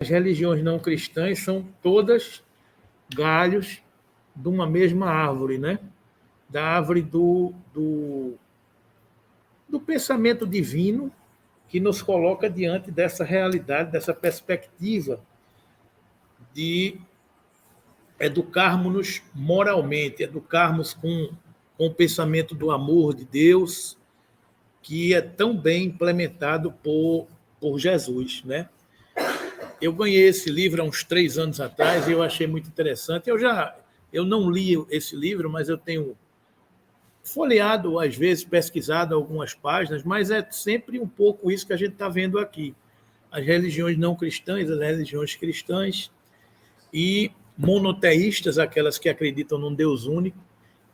as religiões não cristãs são todas galhos de uma mesma árvore, né? Da árvore do pensamento divino que nos coloca diante dessa realidade, dessa perspectiva de educarmos-nos moralmente, educarmos com o pensamento do amor de Deus, que é tão bem implementado por Jesus, né? Eu ganhei esse livro há uns 3 anos atrás e eu achei muito interessante. Eu não li esse livro, mas eu tenho folheado, às vezes, pesquisado algumas páginas, mas é sempre um pouco isso que a gente está vendo aqui. As religiões não cristãs, as religiões cristãs e monoteístas, aquelas que acreditam num Deus único,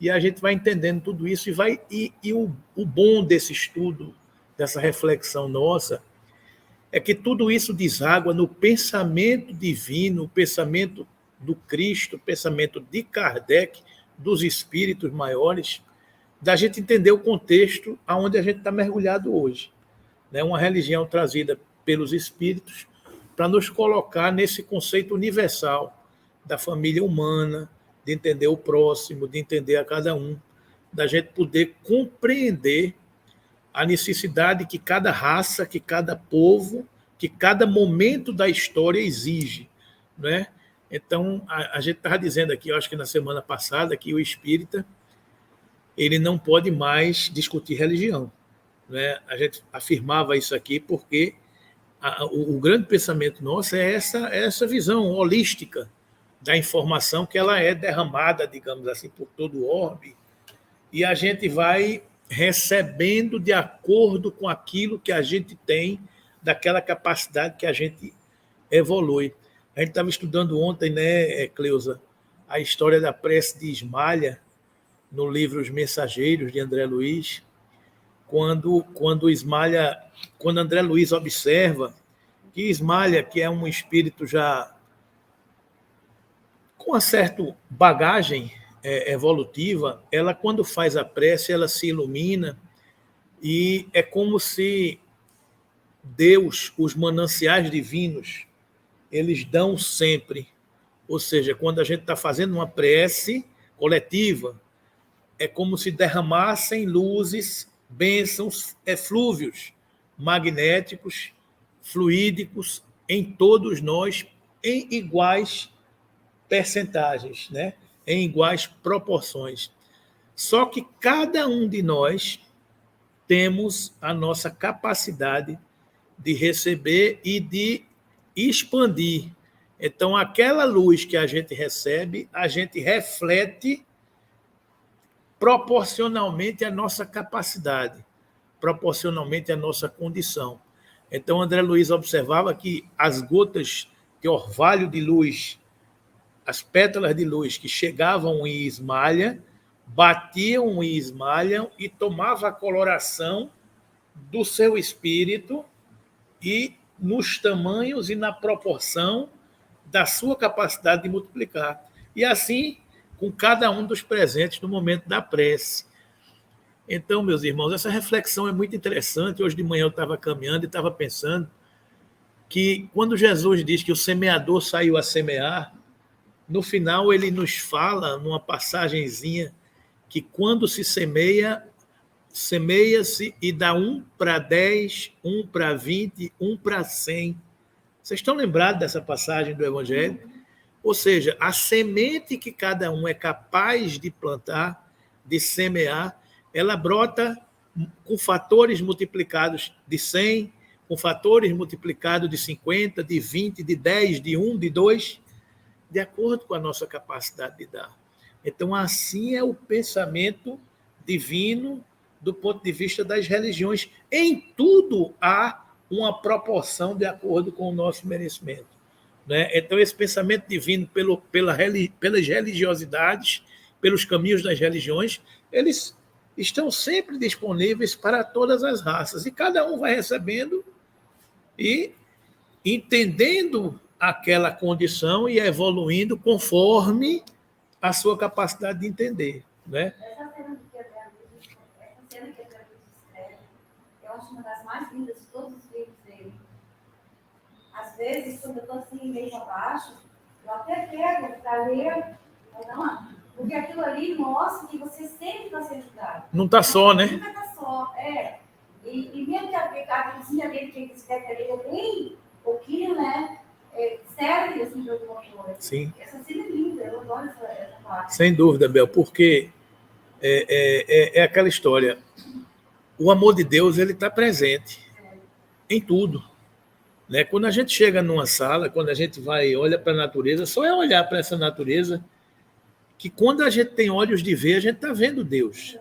e a gente vai entendendo tudo isso e o bom desse estudo, dessa reflexão nossa, é que tudo isso deságua no pensamento divino, o pensamento do Cristo, o pensamento de Kardec, dos espíritos maiores, da gente entender o contexto aonde a gente está mergulhado hoje. Né? Uma religião trazida pelos espíritos para nos colocar nesse conceito universal da família humana, de entender o próximo, de entender a cada um, da gente poder compreender a necessidade que cada raça, que cada povo, que cada momento da história exige. Né? Então, a gente estava dizendo aqui, eu acho que na semana passada, que o espírita ele não pode mais discutir religião. Né? A gente afirmava isso aqui porque o grande pensamento nosso é essa visão holística da informação, que ela é derramada, digamos assim, por todo o orbe, e a gente vai recebendo de acordo com aquilo que a gente tem, daquela capacidade que a gente evolui. A gente estava estudando ontem, né, Cleusa, a história da prece de Ismalha, no livro Os Mensageiros, de André Luiz, quando André Luiz observa que Ismalha, que é um espírito já com uma certa bagagem evolutiva, ela, quando faz a prece, ela se ilumina e é como se Deus, os mananciais divinos, eles dão sempre. Ou seja, quando a gente está fazendo uma prece coletiva, é como se derramassem luzes, bênçãos, eflúvios magnéticos, fluídicos em todos nós, em iguais percentagens, né? Em iguais proporções. Só que cada um de nós temos a nossa capacidade de receber e de expandir. Então, aquela luz que a gente recebe, a gente reflete proporcionalmente à nossa capacidade, proporcionalmente à nossa condição. Então, André Luiz observava que as gotas de orvalho de luz, as pétalas de luz que chegavam em Ismalha, batiam em Ismalha e tomavam a coloração do seu espírito e nos tamanhos e na proporção da sua capacidade de multiplicar. E assim, com cada um dos presentes no momento da prece. Então, meus irmãos, essa reflexão é muito interessante. Hoje de manhã eu estava caminhando e estava pensando que quando Jesus diz que o semeador saiu a semear, no final ele nos fala, numa passagenzinha, que quando se semeia, semeia-se e dá 1 para 10, 1 para 20, 1 para 100. Vocês estão lembrados dessa passagem do Evangelho? Ou seja, a semente que cada um é capaz de plantar, de semear, ela brota com fatores multiplicados de 100, com fatores multiplicados de 50, de 20, de 10, de 1, de 2, de acordo com a nossa capacidade de dar. Então, assim é o pensamento divino do ponto de vista das religiões. Em tudo há uma proporção de acordo com o nosso merecimento. Né? Então, esse pensamento divino pelas religiosidades, pelos caminhos das religiões, eles estão sempre disponíveis para todas as raças. E cada um vai recebendo e entendendo aquela condição e evoluindo conforme a sua capacidade de entender. Né? Essa cena que André Luiz escreve, eu acho uma das mais lindas de todos os livros dele. As às vezes, quando eu estou assim, meio abaixo, eu até pego para ler, porque aquilo ali mostra que você sempre está sendo ajudado. Não está só, né? Nunca está só, E mesmo que a vizinha dele que quiser ter ele bem pouquinho, né? Serve assim para alguma coisa. Sim. Essa cena é linda, eu adoro essa parte. Sem dúvida, Bel, porque é aquela história. O amor de Deus, ele está presente em tudo. Né? Quando a gente chega numa sala, quando a gente vai olha para a natureza, só é olhar para essa natureza que quando a gente tem olhos de ver, a gente está vendo Deus.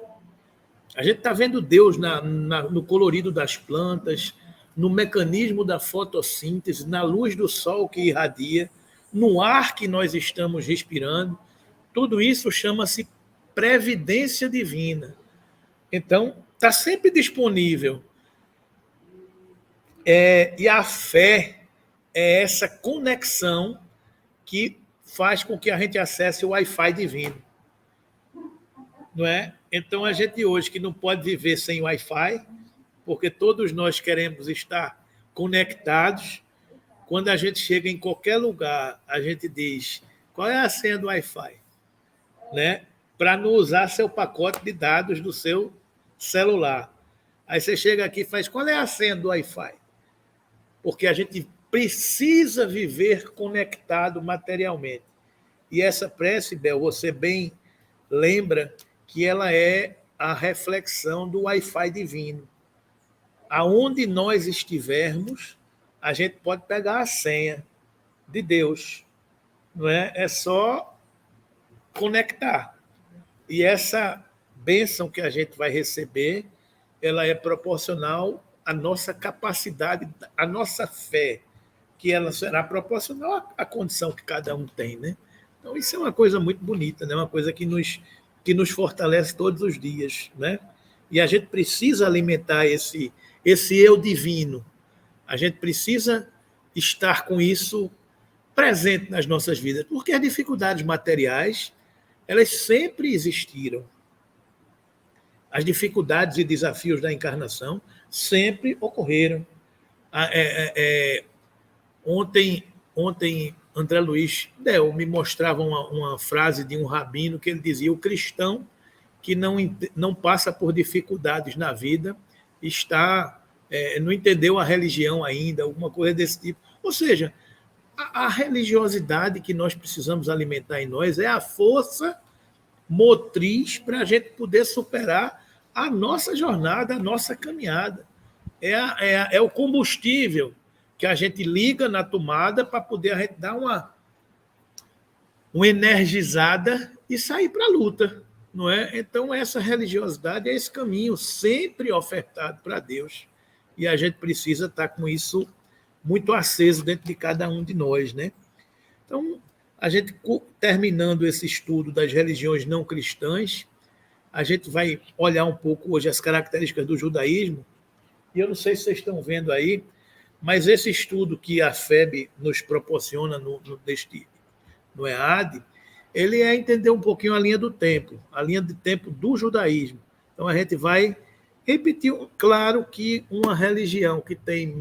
A gente está vendo Deus no colorido das plantas, no mecanismo da fotossíntese, na luz do sol que irradia, no ar que nós estamos respirando. Tudo isso chama-se previdência divina. Então, está sempre disponível. E a fé é essa conexão que faz com que a gente acesse o Wi-Fi divino. Não é? Então, a gente hoje que não pode viver sem Wi-Fi, porque todos nós queremos estar conectados, quando a gente chega em qualquer lugar, a gente diz, qual é a senha do Wi-Fi? Né? Para não usar seu pacote de dados do seu celular. Aí você chega aqui e faz, qual é a senha do Wi-Fi? Porque a gente precisa viver conectado materialmente. E essa prece, Bel, você bem lembra que ela é a reflexão do Wi-Fi divino. Aonde nós estivermos, a gente pode pegar a senha de Deus. Não é? É só conectar. E essa bênção que a gente vai receber, ela é proporcional à nossa capacidade, à nossa fé, que ela será proporcional à condição que cada um tem, né? Então, isso é uma coisa muito bonita, né? Uma coisa que nos fortalece todos os dias, né? E a gente precisa alimentar esse eu divino. A gente precisa estar com isso presente nas nossas vidas, porque as dificuldades materiais, elas sempre existiram. As dificuldades e desafios da encarnação sempre ocorreram. Ontem, André Luiz Del me mostrava uma frase de um rabino que ele dizia: o cristão que não passa por dificuldades na vida não entendeu a religião ainda, alguma coisa desse tipo. Ou seja, a religiosidade que nós precisamos alimentar em nós é a força motriz para a gente poder superar a nossa jornada, a nossa caminhada. É o combustível que a gente liga na tomada para poder a gente dar uma energizada e sair para a luta. Não é? Então, essa religiosidade é esse caminho sempre ofertado para Deus. E a gente precisa estar com isso muito aceso dentro de cada um de nós. Né? Então, a gente, terminando esse estudo das religiões não cristãs, a gente vai olhar um pouco hoje as características do judaísmo. E eu não sei se vocês estão vendo aí, mas esse estudo que a FEB nos proporciona no EAD, ele é entender um pouquinho a linha do tempo do judaísmo. Então, a gente vai repetir, claro que uma religião que tem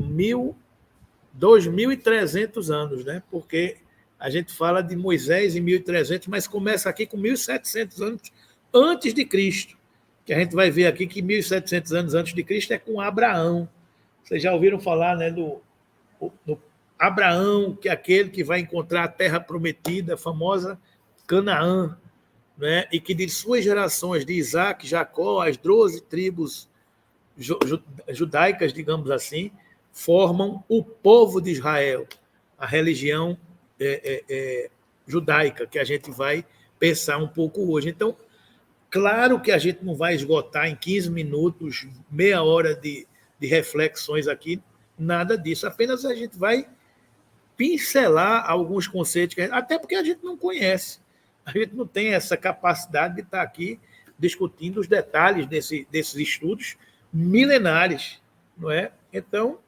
2.300 anos, né? Porque a gente fala de Moisés em 1.300, mas começa aqui com 1.700 anos antes de Cristo, que a gente vai ver aqui que 1.700 anos antes de Cristo é com Abraão. Vocês já ouviram falar, né, do Abraão, que é aquele que vai encontrar a terra prometida, a famosa Canaã, né, e que de suas gerações, de Isaac, Jacó, as 12 tribos judaicas, digamos assim, formam o povo de Israel, a religião judaica, que a gente vai pensar um pouco hoje. Então, claro que a gente não vai esgotar em 15 minutos, meia hora de reflexões aqui, nada disso. Apenas a gente vai pincelar alguns conceitos, até porque a gente não conhece. A gente não tem essa capacidade de estar aqui discutindo os detalhes desses estudos milenares, não é? Então,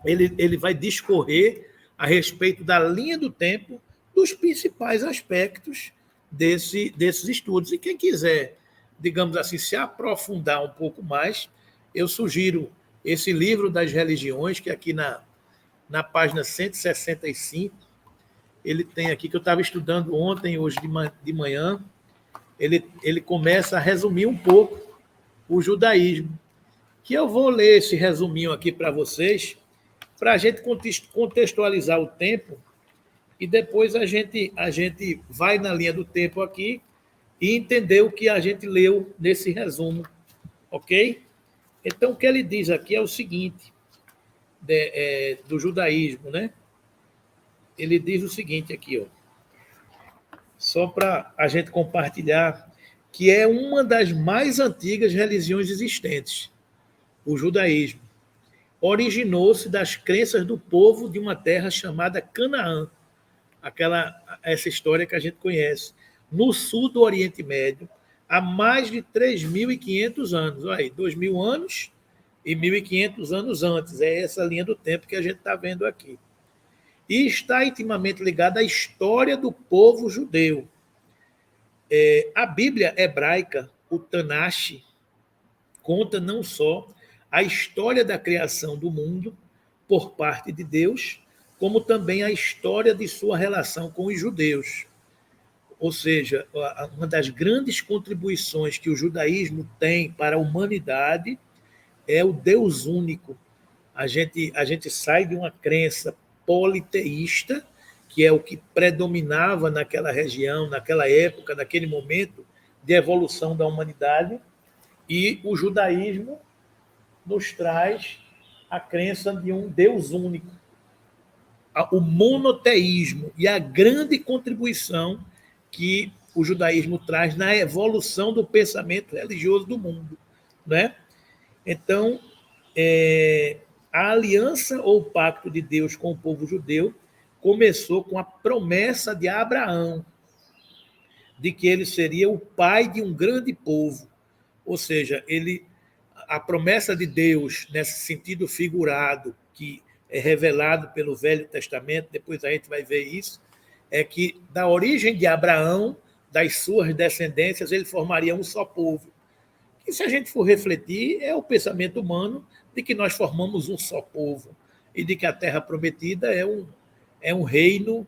ele vai discorrer a respeito da linha do tempo dos principais aspectos desses estudos. E quem quiser, digamos assim, se aprofundar um pouco mais, eu sugiro esse livro das religiões, que aqui na página 165, ele tem aqui, que eu estava estudando ontem, hoje de manhã, ele começa a resumir um pouco o judaísmo, que eu vou ler esse resuminho aqui para vocês, para a gente contextualizar o tempo, e depois a gente vai na linha do tempo aqui e entender o que a gente leu nesse resumo, ok? Então, o que ele diz aqui é o seguinte, do judaísmo, né? Ele diz o seguinte aqui, ó, só para a gente compartilhar, que é uma das mais antigas religiões existentes, o judaísmo. Originou-se das crenças do povo de uma terra chamada Canaã, essa história que a gente conhece, no sul do Oriente Médio, há mais de 3.500 anos. Olha aí, 2.000 anos e 1.500 anos antes. É essa linha do tempo que a gente está vendo aqui. E está intimamente ligada à história do povo judeu. A Bíblia hebraica, o Tanakh, conta não só a história da criação do mundo por parte de Deus, como também a história de sua relação com os judeus. Ou seja, uma das grandes contribuições que o judaísmo tem para a humanidade é o Deus único. A gente sai de uma crença politeísta, que é o que predominava naquela região, naquela época, naquele momento de evolução da humanidade, e o judaísmo nos traz a crença de um Deus único, o monoteísmo e a grande contribuição que o judaísmo traz na evolução do pensamento religioso do mundo, né? Então, a aliança ou pacto de Deus com o povo judeu começou com a promessa de Abraão de que ele seria o pai de um grande povo. Ou seja, a promessa de Deus, nesse sentido figurado, que é revelado pelo Velho Testamento, depois a gente vai ver isso, é que da origem de Abraão, das suas descendências, ele formaria um só povo. E se a gente for refletir, é o pensamento humano de que nós formamos um só povo e de que a Terra Prometida é um reino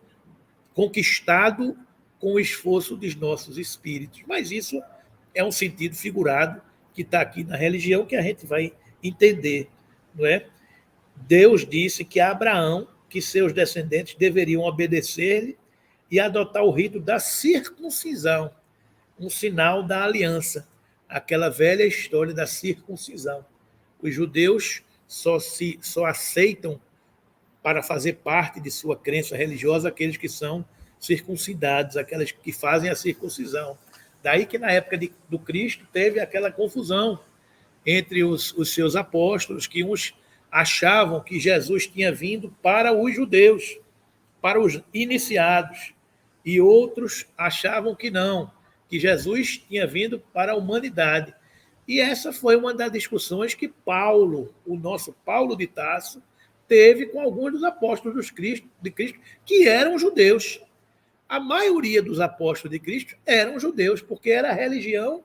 conquistado com o esforço dos nossos espíritos. Mas isso é um sentido figurado que está aqui na religião que a gente vai entender, não é? Deus disse que a Abraão, que seus descendentes deveriam obedecer-lhe e adotar o rito da circuncisão, um sinal da aliança, aquela velha história da circuncisão. Os judeus só aceitam para fazer parte de sua crença religiosa aqueles que são circuncidados, aqueles que fazem a circuncisão. Daí que na época do Cristo teve aquela confusão entre os seus apóstolos, que uns achavam que Jesus tinha vindo para os judeus, para os iniciados, e outros achavam que não, que Jesus tinha vindo para a humanidade. E essa foi uma das discussões que Paulo, o nosso Paulo de Tarso, teve com alguns dos apóstolos de Cristo, que eram judeus. A maioria dos apóstolos de Cristo eram judeus, porque era a religião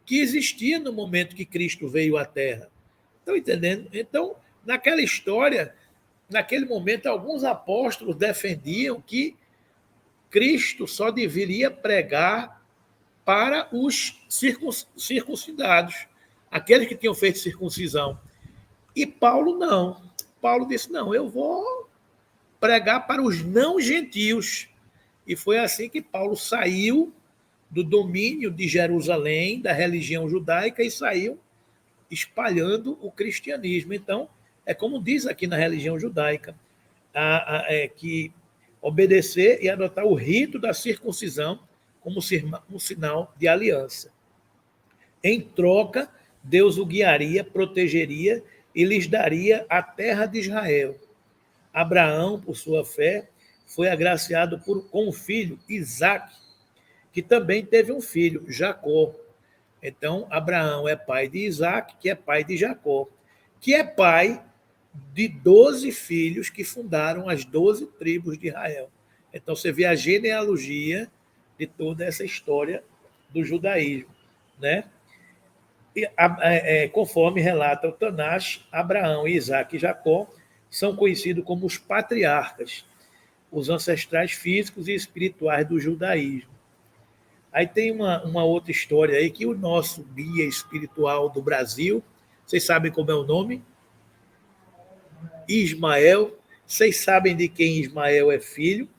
que existia no momento que Cristo veio à Terra. Estão entendendo? Então, naquela história, naquele momento, alguns apóstolos defendiam que Cristo só deveria pregar para os circuncidados, aqueles que tinham feito circuncisão. E Paulo não. Paulo disse, não, eu vou pregar para os não gentios. E foi assim que Paulo saiu do domínio de Jerusalém, da religião judaica, e saiu espalhando o cristianismo. Então, é como diz aqui na religião judaica, que obedecer e adotar o rito da circuncisão como um sinal de aliança. Em troca, Deus o guiaria, protegeria e lhes daria a terra de Israel. Abraão, por sua fé, foi agraciado com um filho, Isaque, que também teve um filho, Jacó. Então, Abraão é pai de Isaque, que é pai de Jacó, que é pai de 12 filhos que fundaram as 12 tribos de Israel. Então, você vê a genealogia de toda essa história do judaísmo, né? E, conforme relata o Tanakh, Abraão, Isaque e Jacó são conhecidos como os patriarcas, os ancestrais físicos e espirituais do judaísmo. Aí tem uma outra história aí que o nosso guia espiritual do Brasil, vocês sabem como é o nome? Ismael. Vocês sabem de quem Ismael é filho?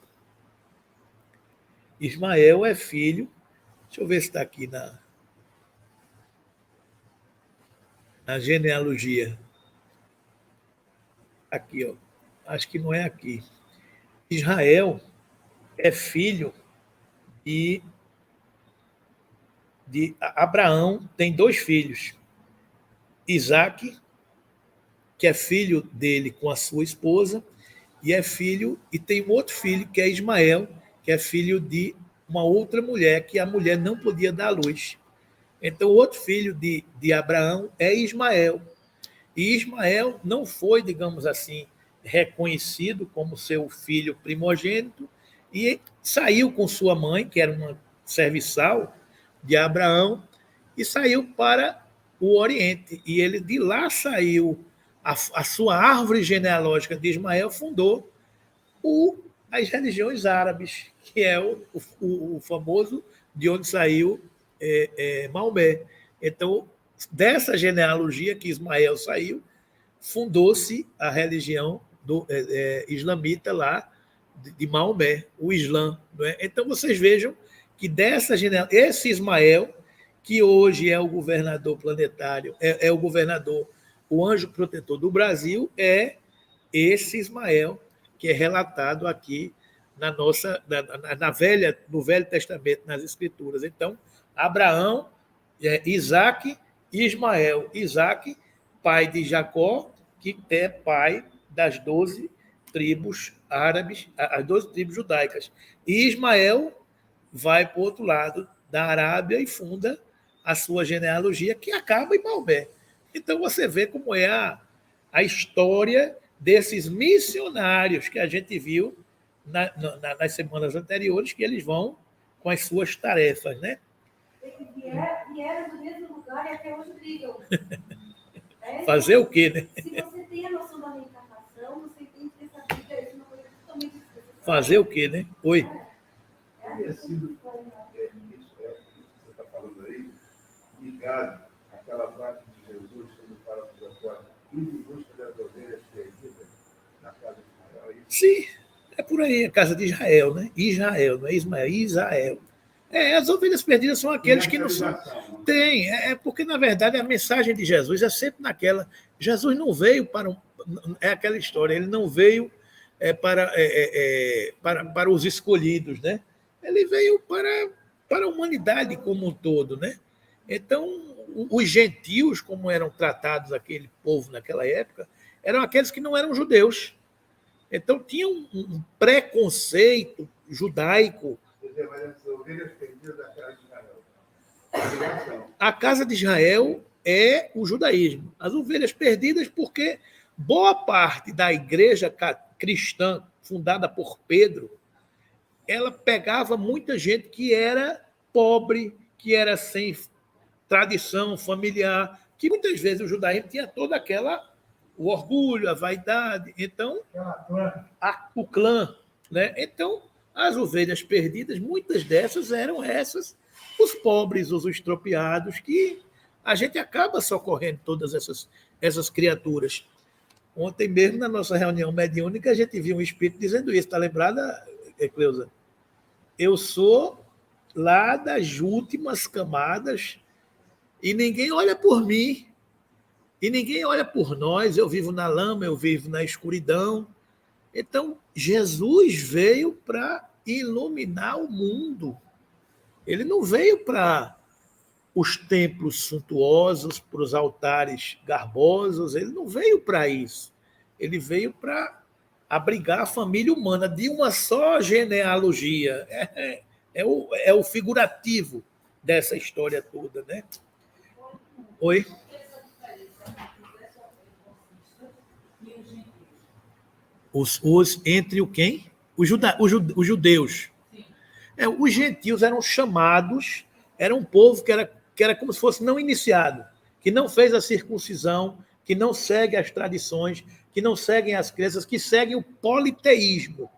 Ismael é filho. Deixa eu ver se está aqui na genealogia. Aqui, ó. Acho que não é aqui. Israel é filho de Abraão, tem 2 filhos. Isaac, que é filho dele com a sua esposa, e tem um outro filho, que é Ismael, que é filho de uma outra mulher, que a mulher não podia dar à luz. Então, o outro filho de Abraão é Ismael. E Ismael não foi, digamos assim, reconhecido como seu filho primogênito, e saiu com sua mãe, que era uma serviçal de Abraão, e saiu para o Oriente. E ele de lá saiu, a sua árvore genealógica de Ismael fundou as religiões árabes, que é o famoso de onde saiu Maomé. Então, dessa genealogia que Ismael saiu, fundou-se a religião islamita lá de Maomé, o Islã. Não é? Então, vocês vejam que esse Ismael, que hoje é o governador planetário, é o governador, o anjo protetor do Brasil, é esse Ismael que é relatado aqui no Velho Testamento, nas Escrituras. Então, Abraão, Isaac e Ismael. Isaac, pai de Jacó, que é pai das 12 tribos árabes, as 12 tribos judaicas. E Ismael vai para o outro lado da Arábia e funda a sua genealogia, que acaba em Maomé. Então, você vê como é a história desses missionários que a gente viu nas semanas anteriores, que eles vão com as suas tarefas, né? Vieram do mesmo lugar e até hoje brigam. Fazer o quê, né? Se você tem a noção da reencarnação, você tem que ter essa briga, isso é uma coisa totalmente diferente. Fazer o quê, né? Oi. Teria sido isso que você está falando aí, ligado àquela parte de Jesus, quando fala para os apóstolos, indo em busca das ovelhas perdidas na casa de Israel. Sim, é por aí, a casa de Israel, né? Israel, não é Ismael, Israel. As ovelhas perdidas são aqueles que não são. Tem, porque, na verdade, a mensagem de Jesus é sempre naquela. Jesus não veio para. É aquela história, ele não veio para os escolhidos, né? Ele veio para a humanidade como um todo, né? Então, os gentios, como eram tratados aquele povo naquela época, eram aqueles que não eram judeus. Então, tinha um preconceito judaico. A casa de Israel é o judaísmo. As ovelhas perdidas, porque boa parte da igreja cristã, fundada por Pedro, ela pegava muita gente que era pobre, que era sem tradição familiar, que muitas vezes o judaísmo tinha toda o orgulho, a vaidade. Então, o clã, né? Então, as ovelhas perdidas, muitas dessas eram os pobres, os estropiados, que a gente acaba socorrendo todas essas criaturas. Ontem mesmo, na nossa reunião mediúnica, a gente viu um espírito dizendo isso. Está lembrada, Cleusa? Eu sou lá das últimas camadas e ninguém olha por mim. E ninguém olha por nós. Eu vivo na lama, eu vivo na escuridão. Então, Jesus veio para iluminar o mundo. Ele não veio para os templos suntuosos, para os altares garbosos. Ele não veio para isso. Ele veio para abrigar a família humana de uma só genealogia. É o figurativo dessa história toda, né? Oi? Entre o quem? Os judeus. Os gentios eram chamados, era um povo que era como se fosse não iniciado, que não fez a circuncisão, que não seguem as tradições, que não seguem as crenças, que seguem o politeísmo.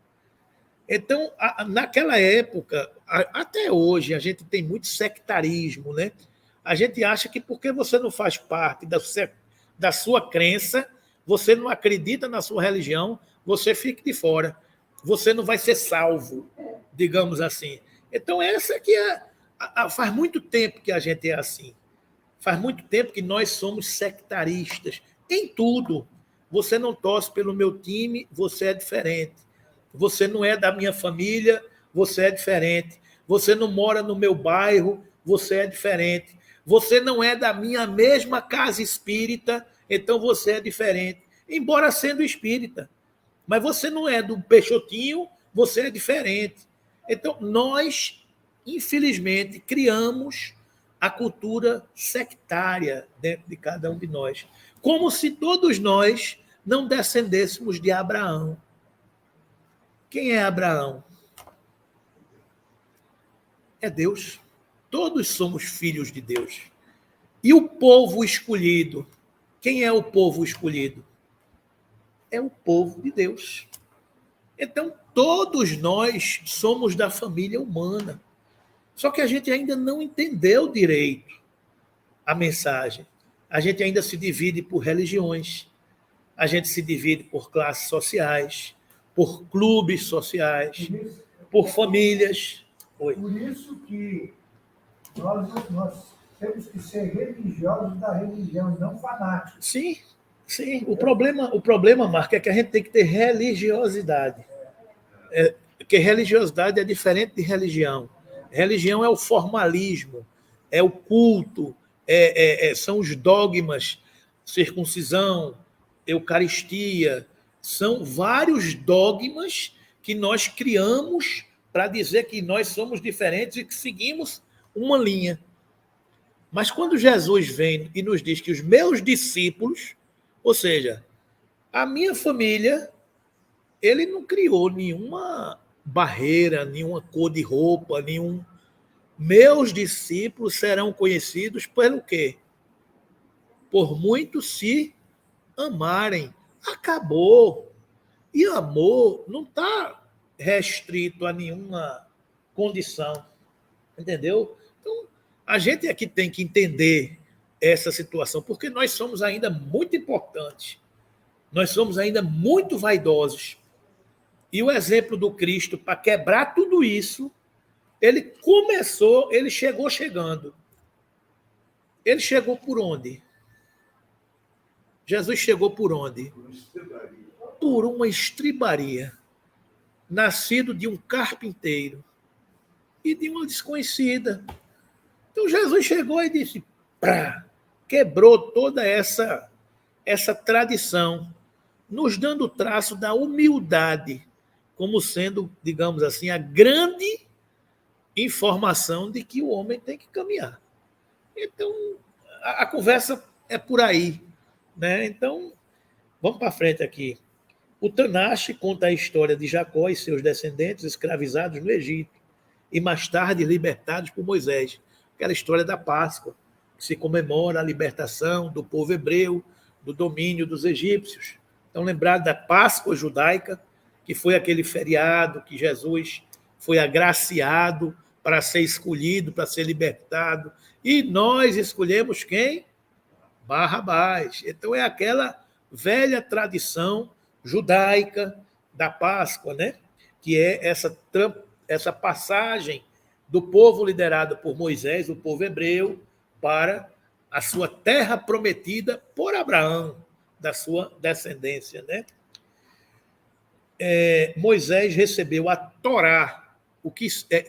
Então, naquela época, até hoje, a gente tem muito sectarismo, né? A gente acha que porque você não faz parte da sua crença, você não acredita na sua religião, você fica de fora. Você não vai ser salvo, digamos assim. Então, essa que é. Faz muito tempo que a gente é assim. Faz muito tempo que nós somos sectaristas em tudo. Você não torce pelo meu time, você é diferente. Você não é da minha família, você é diferente. Você não mora no meu bairro, você é diferente. Você não é da minha mesma casa espírita, então você é diferente. Embora sendo espírita. Mas você não é do Peixotinho, você é diferente. Então, nós, infelizmente, criamos a cultura sectária dentro de cada um de nós. Como se todos nós não descendêssemos de Abraão. Quem é Abraão? É Deus. Todos somos filhos de Deus. E o povo escolhido? Quem é o povo escolhido? É o povo de Deus. Então, todos nós somos da família humana. Só que a gente ainda não entendeu direito a mensagem. A gente ainda se divide por religiões. A gente se divide por classes sociais, por clubes sociais, por famílias. Oi. Por isso que nós temos que ser religiosos da religião, não fanáticos. Sim, sim. O problema, Marco, é que a gente tem que ter religiosidade. Porque religiosidade é diferente de religião. Religião é o formalismo, é o culto, são os dogmas, circuncisão, eucaristia. São vários dogmas que nós criamos para dizer que nós somos diferentes e que seguimos uma linha. Mas quando Jesus vem e nos diz que os meus discípulos, ou seja, a minha família, ele não criou nenhuma barreira, nenhuma cor de roupa, nenhum. Meus discípulos serão conhecidos pelo quê? Por muitos se amarem. Acabou. E amor não está restrito a nenhuma condição. Entendeu? Então, a gente aqui tem que entender essa situação, porque nós somos ainda muito importantes. Nós somos ainda muito vaidosos. E o exemplo do Cristo, para quebrar tudo isso, ele chegou chegando. Ele chegou por onde? Jesus chegou por onde? Por uma estribaria. Nascido de um carpinteiro e de uma desconhecida. Então Jesus chegou e disse, quebrou toda essa tradição, nos dando o traço da humildade, como sendo, digamos assim, a grande informação de que o homem tem que caminhar. Então, a conversa é por aí, né? Então, vamos para frente aqui. O Tanache conta a história de Jacó e seus descendentes escravizados no Egito e mais tarde libertados por Moisés. Aquela história da Páscoa, que se comemora a libertação do povo hebreu do domínio dos egípcios. Então, lembrado da Páscoa judaica, que foi aquele feriado que Jesus foi agraciado para ser escolhido, para ser libertado. E nós escolhemos quem? Barrabás. Então, é aquela velha tradição judaica da Páscoa, né? Que é essa passagem do povo liderado por Moisés, o povo hebreu, para a sua terra prometida por Abraão, da sua descendência, né? Moisés recebeu a Torá,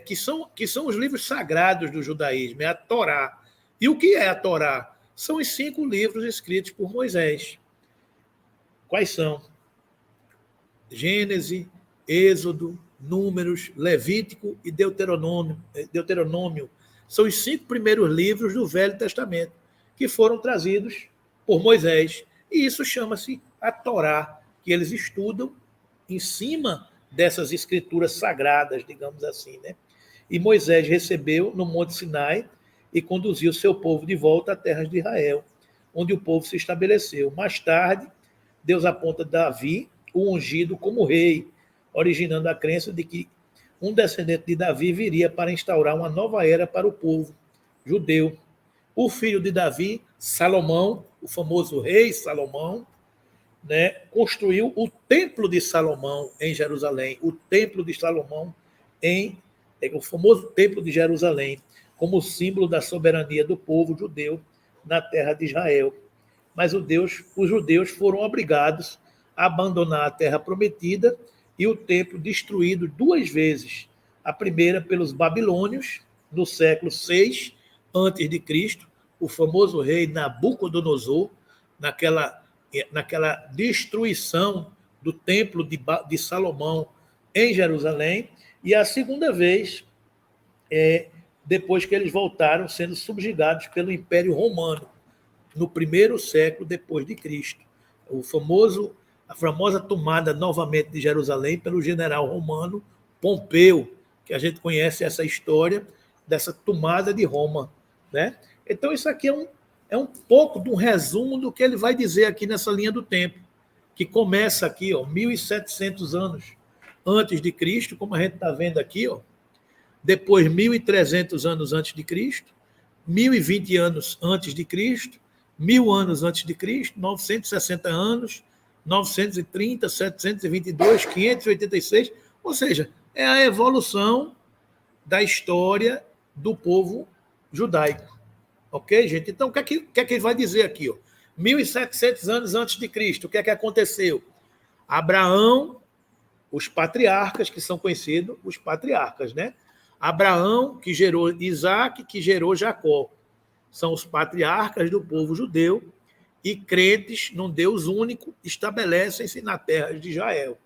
que são os livros sagrados do judaísmo, é a Torá. E o que é a Torá? São os 5 livros escritos por Moisés. Quais são? Gênesis, Êxodo, Números, Levítico e Deuteronômio. São os 5 primeiros livros do Velho Testamento que foram trazidos por Moisés. E isso chama-se a Torá, que eles estudam em cima dessas escrituras sagradas, digamos assim, né? E Moisés recebeu no Monte Sinai e conduziu seu povo de volta à terra de Israel. onde o povo se estabeleceu. Mais tarde, Deus aponta Davi, o ungido, como rei, originando a crença de que um descendente de Davi viria para instaurar uma nova era para o povo judeu. O filho de Davi, Salomão, o famoso rei Salomão, né, construiu o Templo de Salomão em Jerusalém, o Templo de Salomão o famoso Templo de Jerusalém, como símbolo da soberania do povo judeu na terra de Israel. Mas os judeus foram obrigados a abandonar a terra prometida e o templo destruído 2 vezes. A primeira pelos babilônios, no século 6 a.C., o famoso rei Nabucodonosor, naquela destruição do templo de Salomão em Jerusalém, e a segunda vez, depois que eles voltaram sendo subjugados pelo Império Romano, no 1º século depois de Cristo. A famosa tomada novamente de Jerusalém pelo general romano Pompeu, que a gente conhece essa história dessa tomada de Roma, né? Então, isso aqui é um pouco de um resumo do que ele vai dizer aqui nessa linha do tempo, que começa aqui, 1.700 anos antes de Cristo, como a gente está vendo aqui, depois 1.300 anos antes de Cristo, 1.020 anos antes de Cristo, 1.000 anos antes de Cristo, 960 anos, 930, 722, 586, ou seja, é a evolução da história do povo judaico. Ok, gente? Então, o que é que ele vai dizer aqui? 1.700 anos antes de Cristo, o que é que aconteceu? Abraão, os patriarcas, que são conhecidos os patriarcas, né? Abraão, que gerou Isaac, que gerou Jacó. São os patriarcas do povo judeu e crentes num Deus único estabelecem-se na terra de Israel.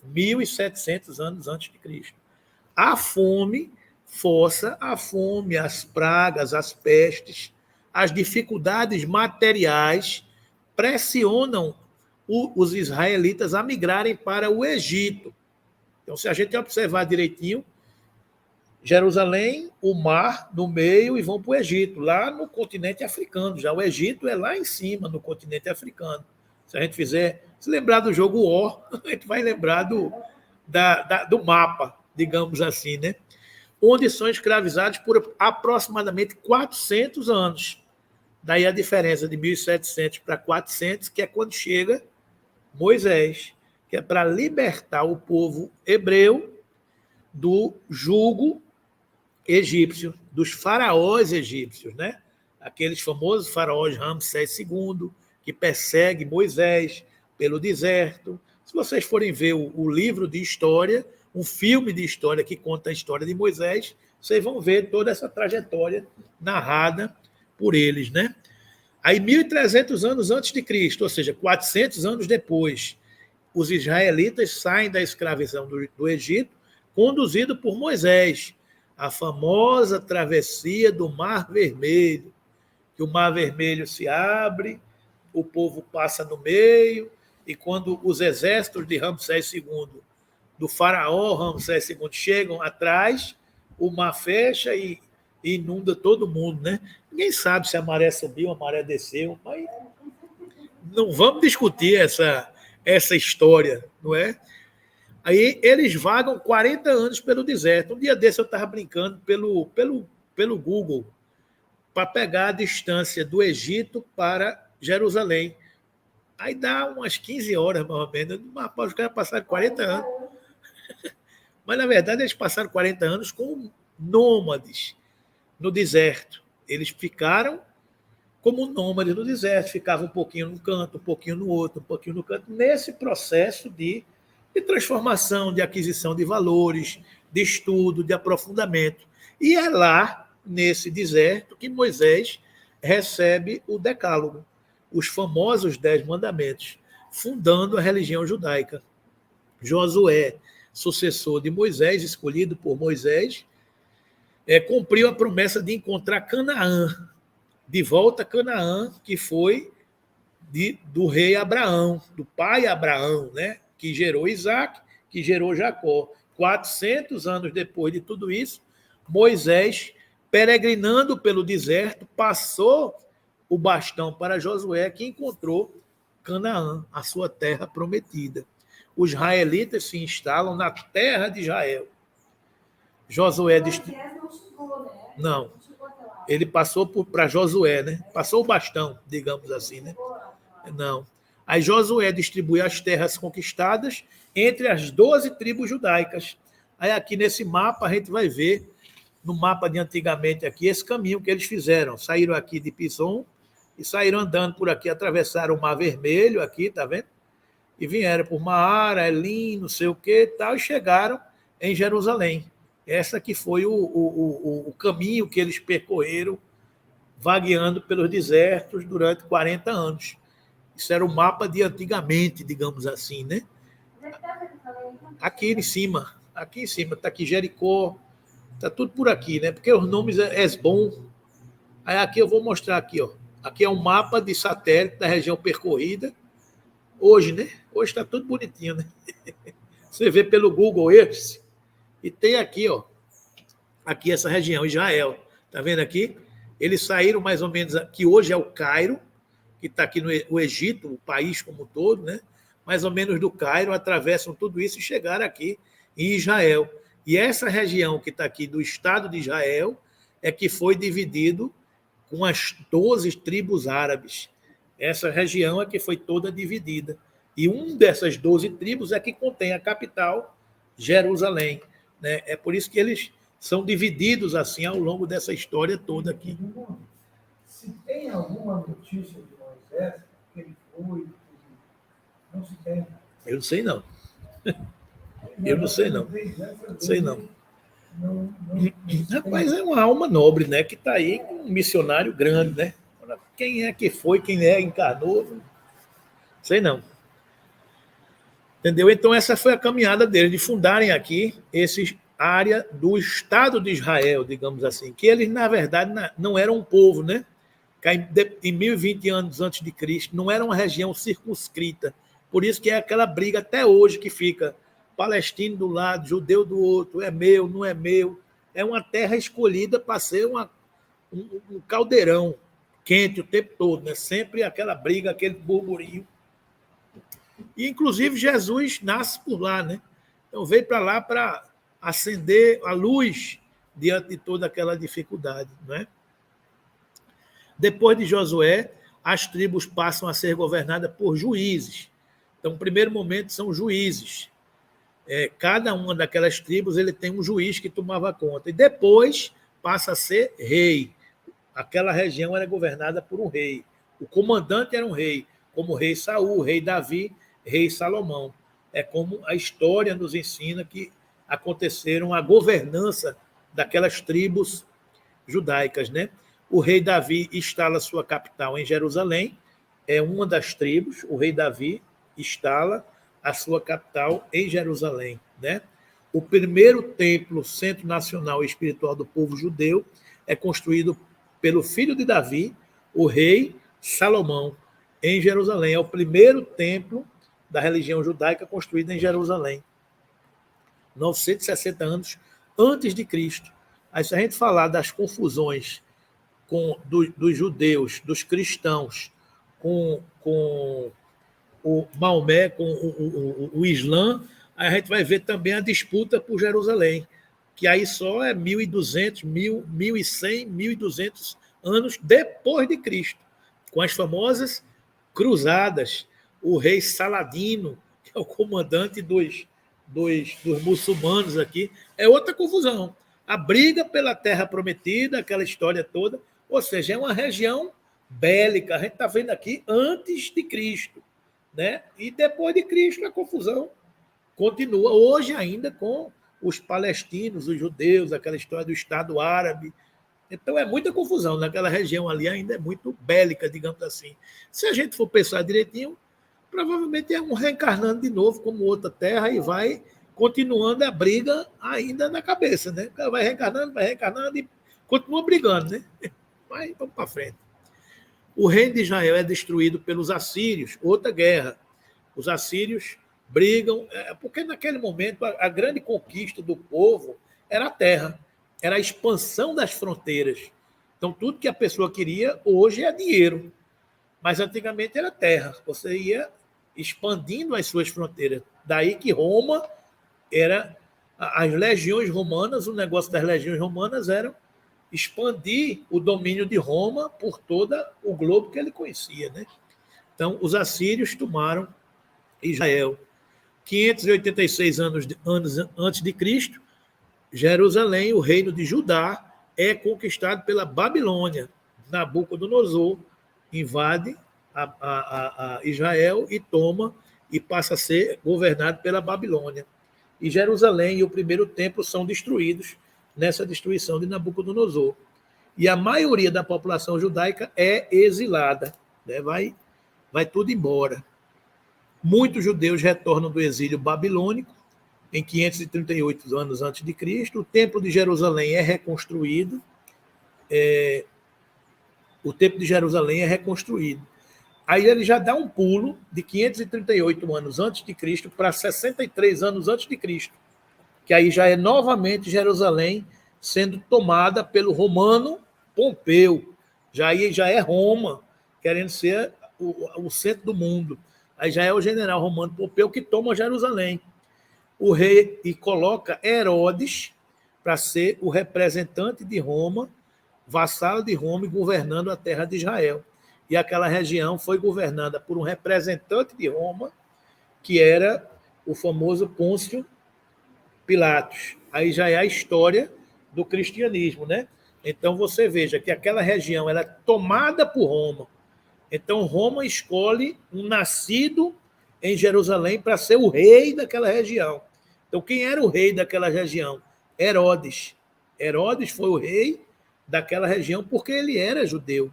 1.700 anos antes de Cristo. A fome força a fome, as pragas, as pestes, as dificuldades materiais pressionam os israelitas a migrarem para o Egito. Então, se a gente observar direitinho, Jerusalém, o mar no meio e vão para o Egito, lá no continente africano. Já o Egito é lá em cima, no continente africano. Se a gente se lembrar do jogo War, a gente vai lembrar do mapa, digamos assim, né? Onde são escravizados por aproximadamente 400 anos. Daí a diferença de 1.700 para 400, que é quando chega Moisés, que é para libertar o povo hebreu do jugo egípcio, dos faraós egípcios, né? Aqueles famosos faraós Ramsés II, que persegue Moisés pelo deserto. Se vocês forem ver o livro de história, um filme de história que conta a história de Moisés, vocês vão ver toda essa trajetória narrada por eles, né? Aí, 1.300 anos antes de Cristo, ou seja, 400 anos depois, os israelitas saem da escravidão do Egito, conduzido por Moisés, a famosa travessia do Mar Vermelho, que o Mar Vermelho se abre, o povo passa no meio, e quando os exércitos de Ramsés II, do faraó Ramsés II, chegam atrás, o mar fecha e inunda todo mundo, né? Ninguém sabe se a maré subiu, a maré desceu, mas não vamos discutir essa história, não é? Aí eles vagam 40 anos pelo deserto. Um dia desse eu estava brincando pelo Google para pegar a distância do Egito para Jerusalém. Aí dá umas 15 horas, mais ou menos. Os caras passaram 40 anos. Mas, na verdade, eles passaram 40 anos como nômades no deserto. Eles ficaram como nômades no deserto. Ficavam um pouquinho num canto, um pouquinho no outro, um pouquinho no canto, nesse processo de transformação, de aquisição de valores, de estudo, de aprofundamento. E é lá, nesse deserto, que Moisés recebe o Decálogo, os famosos 10 mandamentos, fundando a religião judaica. Josué, sucessor de Moisés, escolhido por Moisés, cumpriu a promessa de encontrar Canaã, de volta a Canaã, que foi do rei Abraão, do pai Abraão, né? Que gerou Isaac, que gerou Jacó. 400 anos depois de tudo isso, Moisés, peregrinando pelo deserto, passou o bastão para Josué, que encontrou Canaã, a sua terra prometida. Os israelitas se instalam na terra de Israel. Josué Moisés não chegou, né? Não. Não chegou até lá. Ele passou para Josué, né? Passou o bastão, digamos assim, né? Não. Aí Josué distribui as terras conquistadas entre as 12 tribos judaicas. Aí aqui nesse mapa a gente vai ver, no mapa de antigamente aqui, esse caminho que eles fizeram. Saíram aqui de Pison e saíram andando por aqui, atravessaram o Mar Vermelho aqui, tá vendo? E vieram por Maara, Elim, não sei o que e tal, e chegaram em Jerusalém. Essa que foi o caminho que eles percorreram, vagueando pelos desertos durante 40 anos. Isso era o mapa de antigamente, digamos assim, né? Aqui em cima, está aqui Jericó, está tudo por aqui, né? Porque os nomes é Esbom. Aí aqui eu vou mostrar aqui, ó. Aqui é um mapa de satélite da região percorrida. Hoje, né? Hoje está tudo bonitinho, né? Você vê pelo Google Earth. E tem aqui, ó. Aqui essa região, Israel. Tá vendo aqui? Eles saíram mais ou menos, que hoje é o Cairo, que está aqui no Egito, o país como um todo, né? Mais ou menos do Cairo, atravessam tudo isso e chegaram aqui em Israel. E essa região que está aqui do Estado de Israel é que foi dividido com as 12 tribos árabes. Essa região é que foi toda dividida. E uma dessas 12 tribos é que contém a capital, Jerusalém, né? É por isso que eles são divididos assim ao longo dessa história toda aqui. Se tem alguma notícia de Moisés, que ele foi, não se tem. Eu não sei, não. Eu não sei, não. Sei, não. Rapaz, é uma alma nobre, né? Que está aí com um missionário grande, né? Quem é que foi, quem é encarnou, sei não. Entendeu? Então, essa foi a caminhada deles, de fundarem aqui essa área do Estado de Israel, digamos assim, que eles, na verdade, não eram um povo, né? Em 1020 anos antes de Cristo, não era uma região circunscrita. Por isso que é aquela briga até hoje que fica palestino do lado, judeu do outro, é meu, não é meu. É uma terra escolhida para ser um caldeirão quente o tempo todo, né? Sempre aquela briga, aquele burburinho. E, inclusive, Jesus nasce por lá, né? Então, veio para lá para acender a luz diante de toda aquela dificuldade, né? Depois de Josué, as tribos passam a ser governadas por juízes. Então, no primeiro momento, são juízes. Cada uma daquelas tribos ele tem um juiz que tomava conta. E depois passa a ser rei. Aquela região era governada por um rei. O comandante era um rei, como o rei Saul, o rei Davi, rei Salomão. É como a história nos ensina que aconteceram a governança daquelas tribos judaicas, né? O rei Davi instala sua capital em Jerusalém, é uma das tribos, o rei Davi instala a sua capital em Jerusalém, né? O primeiro templo, centro nacional e espiritual do povo judeu, é construído pelo filho de Davi, o rei Salomão, em Jerusalém. É o primeiro templo da religião judaica construído em Jerusalém. 960 anos antes de Cristo. Aí, se a gente falar das confusões dos judeus, dos cristãos, com o Maomé, com o Islã, aí a gente vai ver também a disputa por Jerusalém, que aí só é 1.200, 1.100, 1.200 anos depois de Cristo, com as famosas cruzadas, o rei Saladino, que é o comandante dos muçulmanos aqui, é outra confusão. A briga pela terra prometida, aquela história toda, ou seja, é uma região bélica, a gente está vendo aqui antes de Cristo, né? E depois de Cristo a confusão continua, hoje ainda com os palestinos, os judeus, aquela história do Estado árabe. Então é muita confusão, naquela região ali ainda é muito bélica, digamos assim. Se a gente for pensar direitinho, provavelmente é um reencarnando de novo como outra terra e vai continuando a briga ainda na cabeça, né? O cara vai reencarnando e continua brigando, né? Mas vamos para frente. O reino de Israel é destruído pelos assírios, outra guerra. Os assírios brigam, porque naquele momento a grande conquista do povo era a terra, era a expansão das fronteiras. Então, tudo que a pessoa queria, hoje é dinheiro. Mas antigamente era terra. Você ia expandindo as suas fronteiras. Daí que Roma era... As legiões romanas, o negócio das legiões romanas era expandir o domínio de Roma por todo o globo que ele conhecia, né? Então, os assírios tomaram Israel. 586 anos antes de Cristo, Jerusalém, o reino de Judá, é conquistado pela Babilônia. Nabucodonosor invade a Israel e toma e passa a ser governado pela Babilônia. E Jerusalém e o primeiro templo são destruídos nessa destruição de Nabucodonosor. E a maioria da população judaica é exilada, né? Vai tudo embora. Muitos judeus retornam do exílio babilônico em 538 anos antes de Cristo. O templo de Jerusalém é reconstruído. O templo de Jerusalém é reconstruído. Aí ele já dá um pulo de 538 anos antes de Cristo para 63 anos antes de Cristo, que aí já é novamente Jerusalém sendo tomada pelo romano Pompeu. Já é Roma, querendo ser o centro do mundo. Aí já é o general romano Pompeu que toma Jerusalém. O rei e coloca Herodes para ser o representante de Roma, vassalo de Roma e governando a terra de Israel. E aquela região foi governada por um representante de Roma, que era o famoso Pôncio Pilatos. Aí já é a história do cristianismo, né? Então você veja que aquela região era tomada por Roma. Então Roma escolhe um nascido em Jerusalém para ser o rei daquela região. Então quem era o rei daquela região? Herodes. Herodes foi o rei daquela região porque ele era judeu.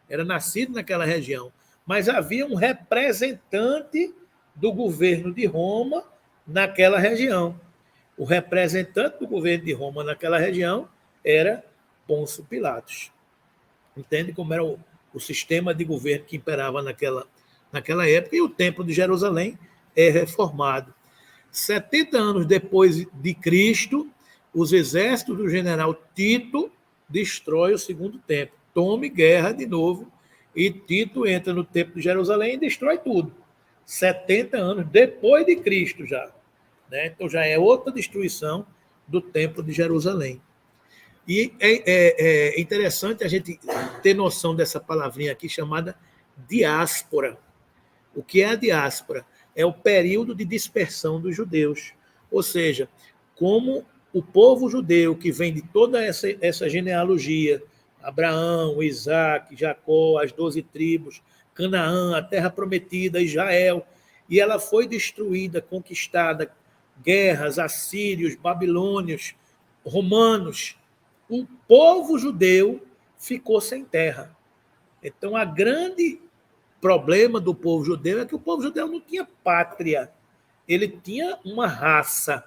Era nascido naquela região, mas havia um representante do governo de Roma naquela região. O representante do governo de Roma naquela região era Pôncio Pilatos. Entende como era o sistema de governo que imperava naquela época? E o Templo de Jerusalém é reformado. 70 anos depois de Cristo, os exércitos do general Tito destroem o segundo templo. Tome guerra de novo, e Tito entra no templo de Jerusalém e destrói tudo. 70 anos depois de Cristo já. Né? Então já é outra destruição do templo de Jerusalém. E é interessante a gente ter noção dessa palavrinha aqui chamada diáspora. O que é a diáspora? É o período de dispersão dos judeus. Ou seja, como o povo judeu que vem de toda essa genealogia, Abraão, Isaac, Jacó, as 12 tribos, Canaã, a terra prometida, Israel, e ela foi destruída, conquistada, guerras, assírios, babilônios, romanos. O povo judeu ficou sem terra. Então, o grande problema do povo judeu é que o povo judeu não tinha pátria, ele tinha uma raça.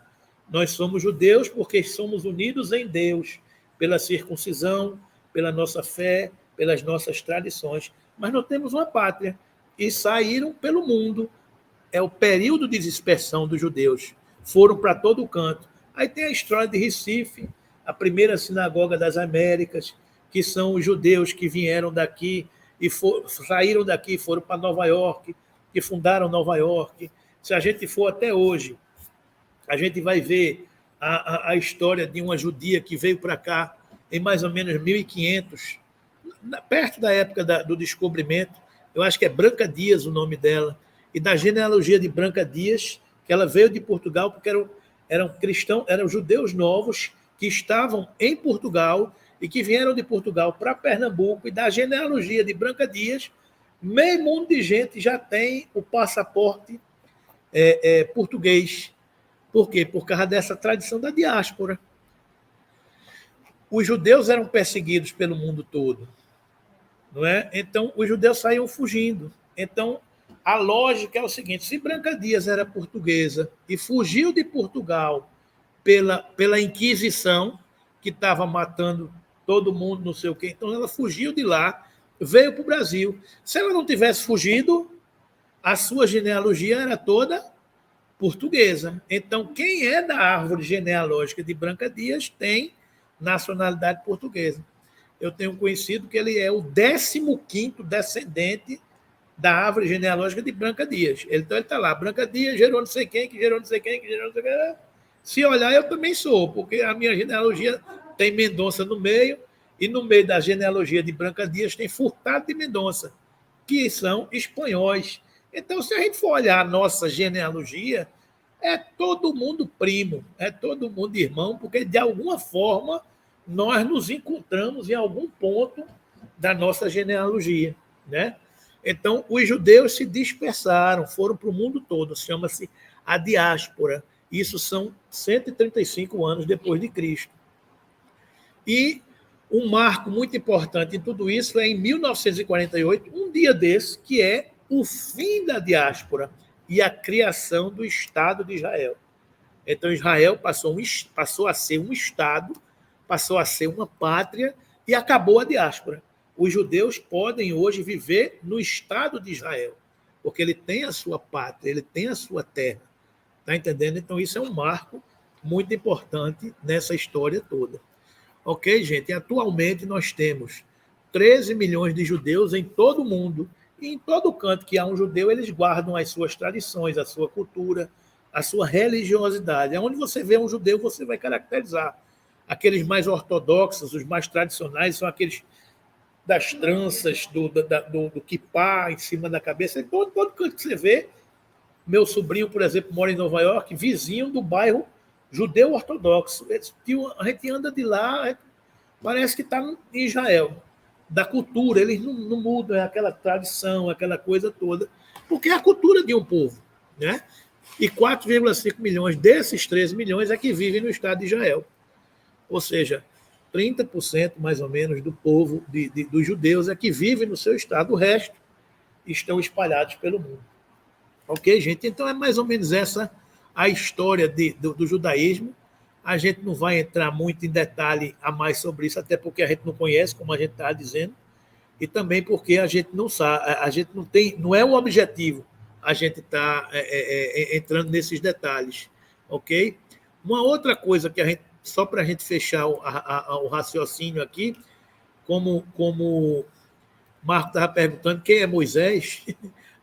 Nós somos judeus porque somos unidos em Deus, pela circuncisão, pela nossa fé, pelas nossas tradições, mas não temos uma pátria. E saíram pelo mundo. É o período de dispersão dos judeus. Foram para todo o canto. Aí tem a história de Recife, a primeira sinagoga das Américas, que são os judeus que vieram daqui e saíram daqui e foram para Nova York, que fundaram Nova York. Se a gente for até hoje, a gente vai ver a história de uma judia que veio para cá em mais ou menos 1500, perto da época do descobrimento. Eu acho que é Branca Dias o nome dela, e da genealogia de Branca Dias, que ela veio de Portugal porque eram cristãos, eram judeus novos que estavam em Portugal e que vieram de Portugal para Pernambuco, e da genealogia de Branca Dias, meio mundo de gente já tem o passaporte português. Por quê? Por causa dessa tradição da diáspora. Os judeus eram perseguidos pelo mundo todo, não é? Então, os judeus saíam fugindo. Então, a lógica é o seguinte: se Branca Dias era portuguesa e fugiu de Portugal pela Inquisição, que estava matando todo mundo, não sei o quê, então ela fugiu de lá, veio para o Brasil. Se ela não tivesse fugido, a sua genealogia era toda portuguesa. Então, quem é da árvore genealógica de Branca Dias tem nacionalidade portuguesa. eu tenho conhecido que ele é o 15º descendente da árvore genealógica de Branca Dias. Então, ele está lá, Branca Dias gerou não sei quem, que gerou não sei quem, que gerou não sei quem. Se olhar, eu também sou, porque a minha genealogia tem Mendonça no meio, e no meio da genealogia de Branca Dias tem Furtado de Mendonça, que são espanhóis. Então, se a gente for olhar a nossa genealogia, é todo mundo primo, é todo mundo irmão, porque de alguma forma nós nos encontramos em algum ponto da nossa genealogia, né? Então, os judeus se dispersaram, foram para o mundo todo, chama-se a diáspora. Isso são 135 anos depois de Cristo. E um marco muito importante em tudo isso é em 1948, um dia desse, que é o fim da diáspora e a criação do Estado de Israel. Então, Israel passou a ser um Estado, passou a ser uma pátria e acabou a diáspora. Os judeus podem hoje viver no Estado de Israel, porque ele tem a sua pátria, ele tem a sua terra. Está entendendo? Então, isso é um marco muito importante nessa história toda. Ok, gente? E atualmente nós temos 13 milhões de judeus em todo o mundo. E em todo canto que há um judeu, eles guardam as suas tradições, a sua cultura, a sua religiosidade. Onde você vê um judeu, você vai caracterizar. Aqueles mais ortodoxos, os mais tradicionais, são aqueles das tranças, do quipá em cima da cabeça. Em todo canto que você vê, meu sobrinho, por exemplo, mora em Nova York, vizinho do bairro judeu ortodoxo. A gente anda de lá, parece que está em Israel. Da cultura, eles não mudam, é aquela tradição, aquela coisa toda, porque é a cultura de um povo, né? E 4,5 milhões desses 13 milhões é que vivem no Estado de Israel. Ou seja, 30% mais ou menos do povo, dos judeus, é que vive no seu estado, o resto estão espalhados pelo mundo. Ok, gente? Então é mais ou menos essa a história do judaísmo. A gente não vai entrar muito em detalhe a mais sobre isso, até porque a gente não conhece, como a gente está dizendo, e também porque a gente não sabe, a gente não tem, não é um objetivo a gente está entrando nesses detalhes, ok? Uma outra coisa que a gente, só para a gente fechar o raciocínio aqui, como o Marco estava perguntando quem é Moisés,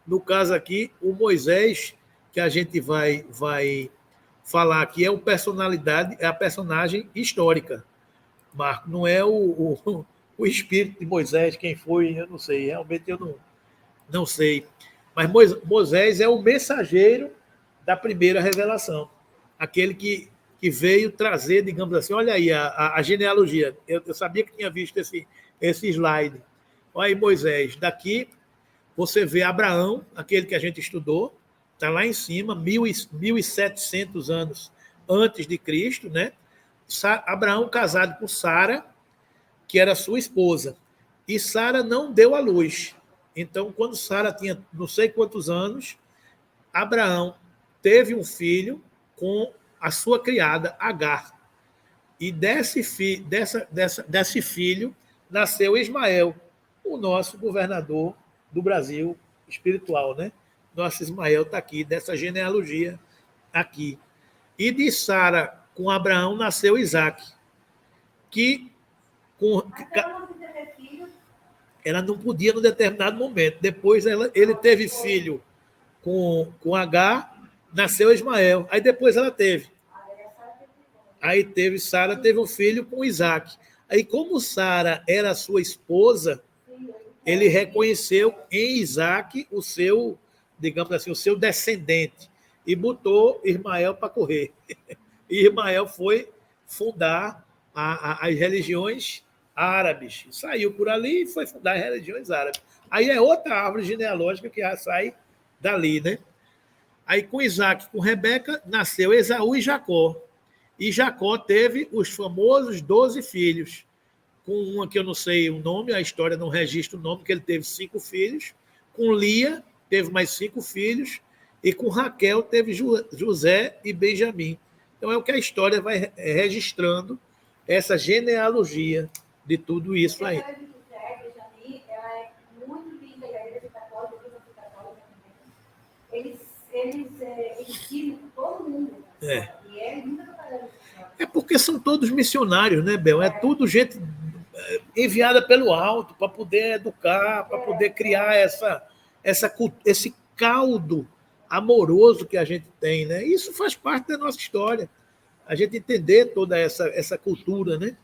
no caso aqui, o Moisés que a gente vai falar aqui é a personagem histórica, Marco, não é o espírito de Moisés, quem foi, eu não sei, realmente eu não sei. Mas Moisés é o mensageiro da primeira revelação, aquele que veio trazer, digamos assim, olha aí a genealogia. Eu sabia que tinha visto esse slide. Olha aí Moisés, daqui você vê Abraão, aquele que a gente estudou, está lá em cima, 1.700 anos antes de Cristo, né? Abraão casado com Sara, que era sua esposa, e Sara não deu à luz. Então, quando Sara tinha não sei quantos anos, Abraão teve um filho com a sua criada, Agar. E desse filho nasceu Ismael, o nosso governador do Brasil espiritual, né? Nosso Ismael está aqui, dessa genealogia aqui. E de Sara com Abraão nasceu Isaac, que ela não podia num determinado momento. Depois ele teve filho com Agar, nasceu Ismael. Aí depois ela teve. Aí Sara teve um filho com Isaac. Aí, como Sara era sua esposa, ele reconheceu em Isaac o seu, digamos assim, o seu descendente e botou Ismael para correr. E Ismael foi fundar as religiões árabes. Saiu por ali e foi fundar as religiões árabes. Aí é outra árvore genealógica que já sai dali, né? Aí com Isaac, com Rebeca, nasceu Esaú e Jacó. E Jacó teve os famosos 12 filhos, com uma que eu não sei o nome, a história não registra o nome, porque ele teve 5 filhos. Com Lia, teve mais 5 filhos. E com Raquel, teve José e Benjamim. Então é o que a história vai registrando, essa genealogia de tudo isso aí. Eles ensinam todo mundo. É porque são todos missionários, né, Bel? É tudo gente enviada pelo alto para poder educar, para poder criar esse caldo amoroso que a gente tem, né? Isso faz parte da nossa história, a gente entender toda essa cultura, né?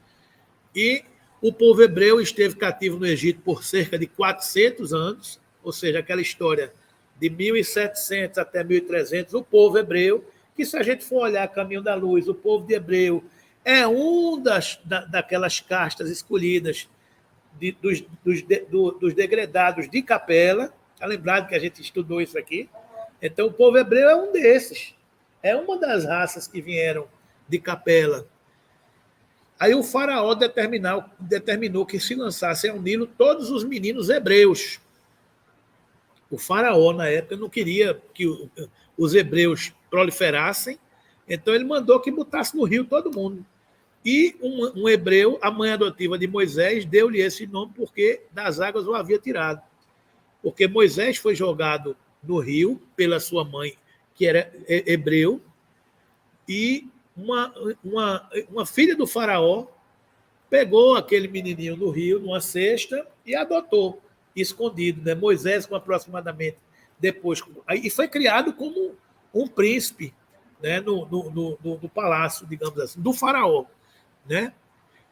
E o povo hebreu esteve cativo no Egito por cerca de 400 anos, ou seja, aquela história de 1700 até 1300, o povo hebreu, que se a gente for olhar Caminho da Luz, o povo de Hebreu é daquelas castas escolhidas dos degredados de Capela. Está lembrado que a gente estudou isso aqui? Então, o povo hebreu é um desses. É uma das raças que vieram de Capela. Aí o faraó determinou que se lançassem ao Nilo todos os meninos hebreus. O faraó, na época, não queria que os hebreus proliferassem, então ele mandou que botasse no rio todo mundo. E um hebreu, a mãe adotiva de Moisés, deu-lhe esse nome porque das águas o havia tirado. Porque Moisés foi jogado no rio pela sua mãe, que era hebreu, e uma filha do faraó pegou aquele menininho no rio, numa cesta, e adotou, escondido, né? Moisés, com aproximadamente depois. E foi criado como um príncipe, né? no palácio, digamos assim, do faraó, né?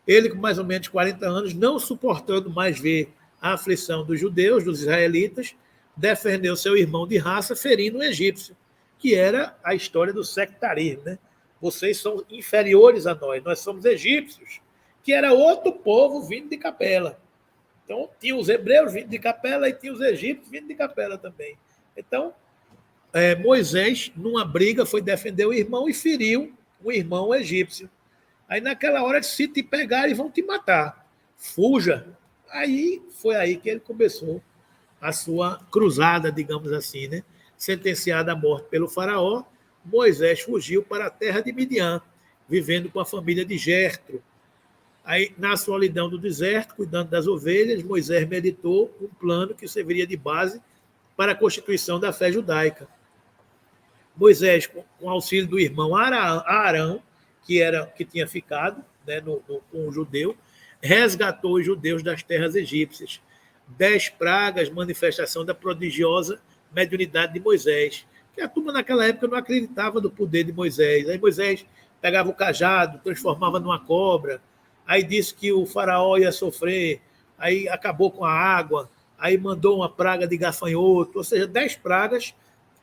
Ele, com mais ou menos 40 anos, não suportando mais ver a aflição dos judeus, dos israelitas, defendeu seu irmão de raça, ferindo um egípcio, que era a história do sectarismo, né? Vocês são inferiores a nós somos egípcios, que era outro povo vindo de Capela. Então, tinha os hebreus vindo de Capela e tinha os egípcios vindo de Capela também. Então, Moisés, numa briga, foi defender o irmão e feriu o irmão egípcio. Aí, naquela hora, se te pegarem, vão te matar. Fuja. Aí, foi aí que ele começou a sua cruzada, digamos assim, né? Sentenciado à morte pelo faraó, Moisés fugiu para a terra de Midian, vivendo com a família de Jetro. Aí, na solidão do deserto, cuidando das ovelhas, Moisés meditou um plano que serviria de base para a constituição da fé judaica. Moisés, com auxílio do irmão Arão, que tinha ficado, né, com o judeu, resgatou os judeus das terras egípcias. 10 pragas, manifestação da prodigiosa mediunidade de Moisés, que a turma naquela época não acreditava no poder de Moisés. Aí Moisés pegava o cajado, transformava numa cobra, aí disse que o faraó ia sofrer, aí acabou com a água, aí mandou uma praga de gafanhoto, ou seja, 10 pragas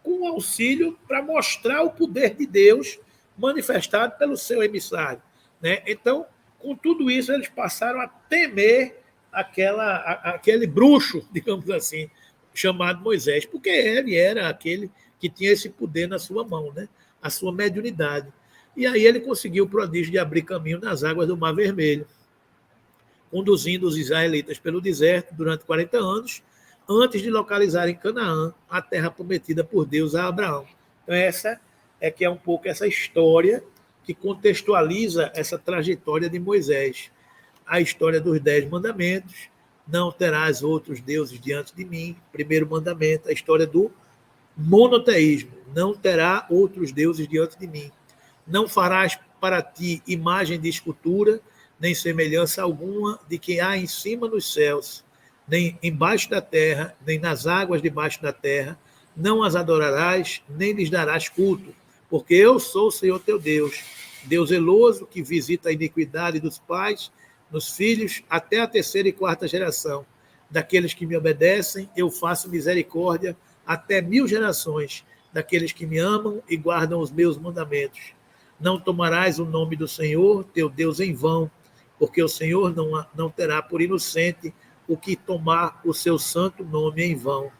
com auxílio para mostrar o poder de Deus manifestado pelo seu emissário, né? Então, com tudo isso, eles passaram a temer aquele bruxo, digamos assim, chamado Moisés, porque ele era aquele que tinha esse poder na sua mão, né? A sua mediunidade. E aí ele conseguiu o prodígio de abrir caminho nas águas do Mar Vermelho, conduzindo os israelitas pelo deserto durante 40 anos, antes de localizarem Canaã, a terra prometida por Deus a Abraão. Então, essa que é um pouco essa história que contextualiza essa trajetória de Moisés. A história dos 10 mandamentos, não terás outros deuses diante de mim, primeiro mandamento, a história do monoteísmo, não terá outros deuses diante de mim. Não farás para ti imagem de escultura, nem semelhança alguma de que há em cima nos céus, nem embaixo da terra, nem nas águas debaixo da terra. Não as adorarás, nem lhes darás culto, porque eu sou o Senhor teu Deus, Deus zeloso, que visita a iniquidade dos pais nos filhos até a 3ª e 4ª geração. Daqueles que me obedecem, eu faço misericórdia até 1000 gerações, daqueles que me amam e guardam os meus mandamentos. Não tomarás o nome do Senhor, teu Deus, em vão, porque o Senhor não terá por inocente o que tomar o seu santo nome em vão.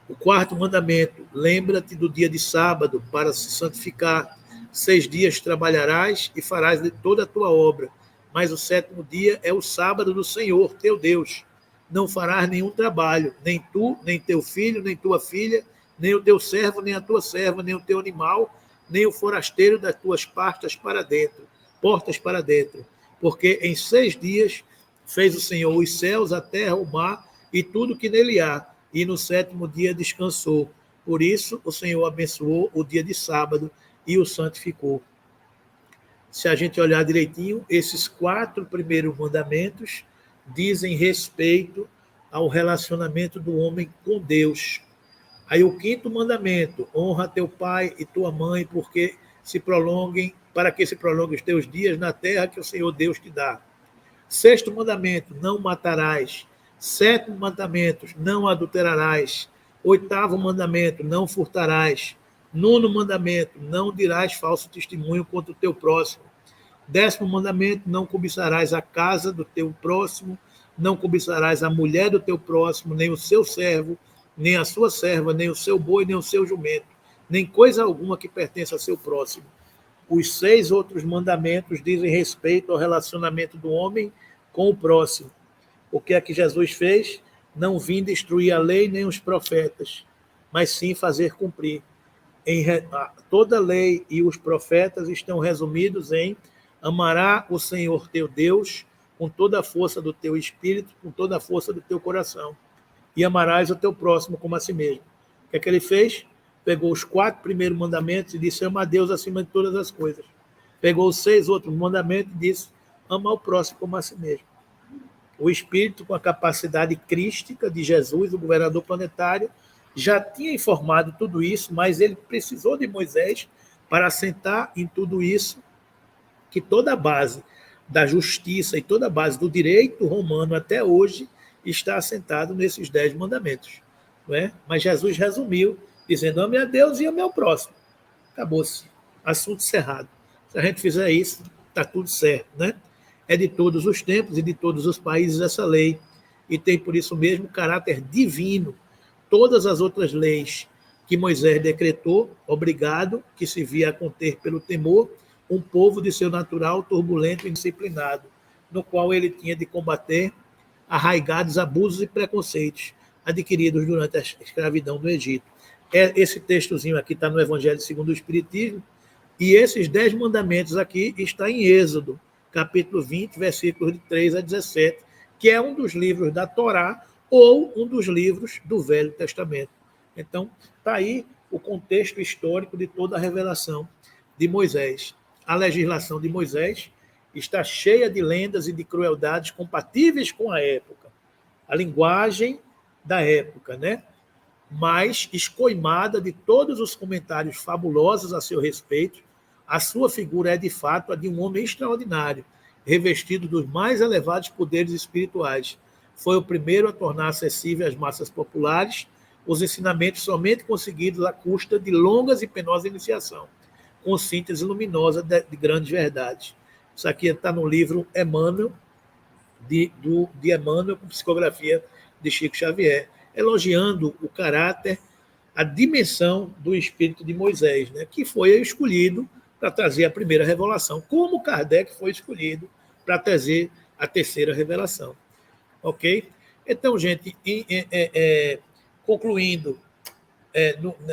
O 4º mandamento, lembra-te do dia de sábado para se santificar. 6 dias trabalharás e farás de toda a tua obra, mas o 7º dia é o sábado do Senhor, teu Deus. Não farás nenhum trabalho, nem tu, nem teu filho, nem tua filha, nem o teu servo, nem a tua serva, nem o teu animal, nem o forasteiro das tuas portas para dentro, porque em 6 dias fez o Senhor os céus, a terra, o mar e tudo que nele há, e no 7º dia descansou. Por isso o Senhor abençoou o dia de sábado e o santificou. se a gente olhar direitinho, esses 4 primeiros mandamentos dizem respeito ao relacionamento do homem com Deus. Aí o 5º mandamento, honra teu pai e tua mãe, para que se prolonguem os teus dias na terra que o Senhor Deus te dá. 6º mandamento, não matarás. 7º mandamento, não adulterarás. 8º mandamento, não furtarás. 9º mandamento, não dirás falso testemunho contra o teu próximo. 10º mandamento, não cobiçarás a casa do teu próximo, não cobiçarás a mulher do teu próximo, nem o seu servo, nem a sua serva, nem o seu boi, nem o seu jumento, nem coisa alguma que pertença a seu próximo. Os 6 outros mandamentos dizem respeito ao relacionamento do homem com o próximo. O que é que Jesus fez? Não vim destruir a lei nem os profetas, mas sim fazer cumprir. Toda a lei e os profetas estão resumidos em: amará o Senhor teu Deus com toda a força do teu espírito, com toda a força do teu coração, e amarás o teu próximo como a si mesmo. O que é que ele fez? Pegou os 4 primeiros mandamentos e disse: ama a Deus acima de todas as coisas. Pegou os 6 outros mandamentos e disse: ama o próximo como a si mesmo. O Espírito, com a capacidade crística de Jesus, o governador planetário, já tinha informado tudo isso, mas ele precisou de Moisés para assentar em tudo isso, que toda a base da justiça e toda a base do direito romano até hoje está assentado nesses 10 mandamentos. Não é? Mas Jesus resumiu, dizendo: ame a Deus e ame ao próximo. Acabou-se. Assunto encerrado. Se a gente fizer isso, está tudo certo. Né? É de todos os tempos e de todos os países essa lei, e tem por isso mesmo caráter divino. Todas as outras leis que Moisés decretou, obrigado, que se via a conter pelo temor, um povo de seu natural turbulento e indisciplinado, no qual ele tinha de combater arraigados abusos e preconceitos adquiridos durante a escravidão no Egito. Esse textozinho aqui está no Evangelho segundo o Espiritismo, e esses 10 mandamentos aqui está em Êxodo, capítulo 20, versículos de 3 a 17, que é um dos livros da Torá ou um dos livros do Velho Testamento. Então, está aí o contexto histórico de toda a revelação de Moisés. A legislação de Moisés está cheia de lendas e de crueldades compatíveis com a época, a linguagem da época, né? Mas escoimada de todos os comentários fabulosos a seu respeito. A sua figura é, de fato, a de um homem extraordinário, revestido dos mais elevados poderes espirituais. Foi o primeiro a tornar acessível às massas populares os ensinamentos somente conseguidos à custa de longas e penosas iniciação, com síntese luminosa de grandes verdades. Isso aqui está no livro Emmanuel, de Emmanuel, com psicografia de Chico Xavier, elogiando o caráter, a dimensão do espírito de Moisés, né, que foi escolhido para trazer a primeira revelação, como Kardec foi escolhido para trazer a terceira revelação. Ok? Então, gente, concluindo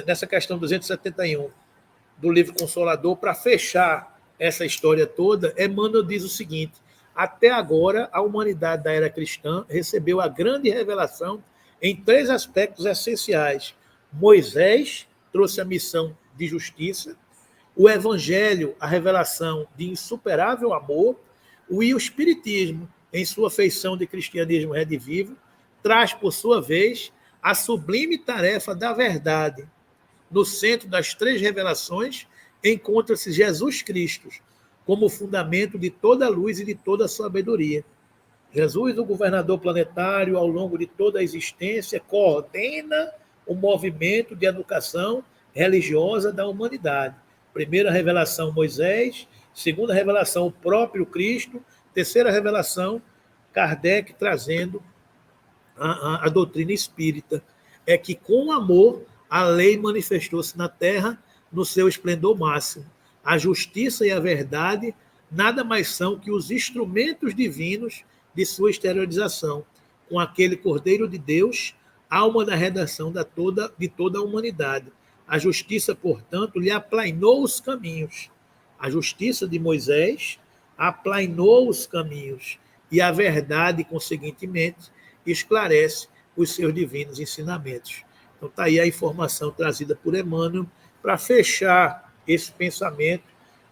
nessa questão 271 do livro Consolador, para fechar essa história toda, Emmanuel diz o seguinte: até agora, a humanidade da era cristã recebeu a grande revelação em 3 aspectos essenciais. Moisés trouxe a missão de justiça, o Evangelho, a revelação de insuperável amor, e o Espiritismo, em sua feição de cristianismo redivivo, traz, por sua vez, a sublime tarefa da verdade. No centro das 3 revelações encontra-se Jesus Cristo, como fundamento de toda a luz e de toda a sabedoria. Jesus, o governador planetário, ao longo de toda a existência, coordena o movimento de educação religiosa da humanidade. Primeira revelação, Moisés. Segunda revelação, o próprio Cristo. Terceira revelação, Kardec trazendo a doutrina espírita. É que, com amor, a lei manifestou-se na Terra no seu esplendor máximo. A justiça e a verdade nada mais são que os instrumentos divinos de sua exteriorização, com aquele Cordeiro de Deus, alma da redenção de toda a humanidade. A justiça, portanto, lhe aplainou os caminhos. A justiça de Moisés aplainou os caminhos, e a verdade, conseguintemente, esclarece os seus divinos ensinamentos. Então, está aí a informação trazida por Emmanuel para fechar esse pensamento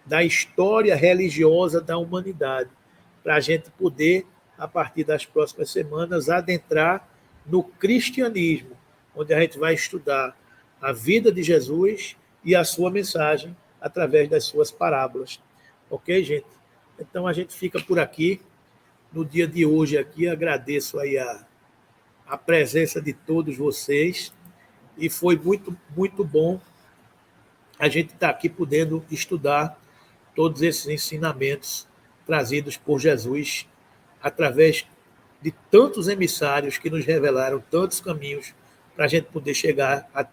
da história religiosa da humanidade, para a gente poder, a partir das próximas semanas, adentrar no cristianismo, onde a gente vai estudar a vida de Jesus e a sua mensagem através das suas parábolas. Ok, gente? Então, a gente fica por aqui. No dia de hoje aqui, agradeço aí a presença de todos vocês e foi muito, muito bom a gente estar aqui podendo estudar todos esses ensinamentos trazidos por Jesus através de tantos emissários que nos revelaram tantos caminhos para a gente poder chegar a